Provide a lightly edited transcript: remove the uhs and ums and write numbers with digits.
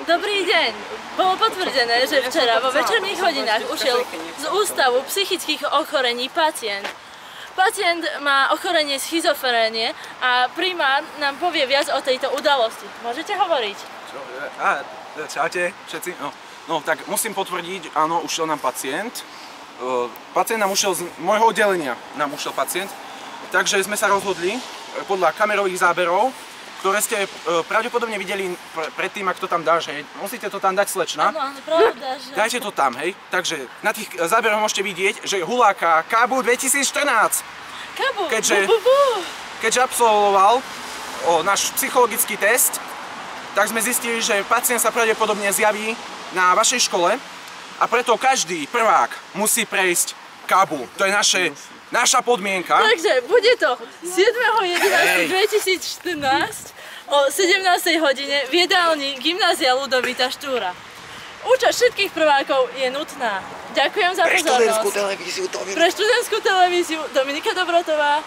Dobrý deň. Bolo potvrdené, že včera vo večerných hodinách ušiel z Ústavu psychických ochorení pacient. Pacient má ochorenie schizofrénie a primár nám povie viac o tejto udalosti. Môžete hovoriť? Čaute všetci. No tak musím potvrdiť, áno, ušiel nám pacient. Pacient nám ušiel z môjho oddelenia, pacient. Takže sme sa rozhodli podľa kamerových záberov, ktoré ste pravdepodobne videli predtým, ak to tam dáš, hej. Musíte to tam dať, slečna. Áno, pravda, že... Dajte to tam, hej. Takže na tých záberoch môžete vidieť, že huláka KABU 2014. KABU, keďže absolvoval náš psychologický test, tak sme zistili, že pacient sa pravdepodobne zjaví na vašej škole a preto každý prvák musí prejsť KABU. To je naša podmienka. Takže bude to 7.11.2014 o 17. hodine v jedálni Gymnázia Ľudovita Štúra. Účasť všetkých prvákov je nutná. Ďakujem za pozornosť. Pre študentskú televíziu Dominika Dobrotová.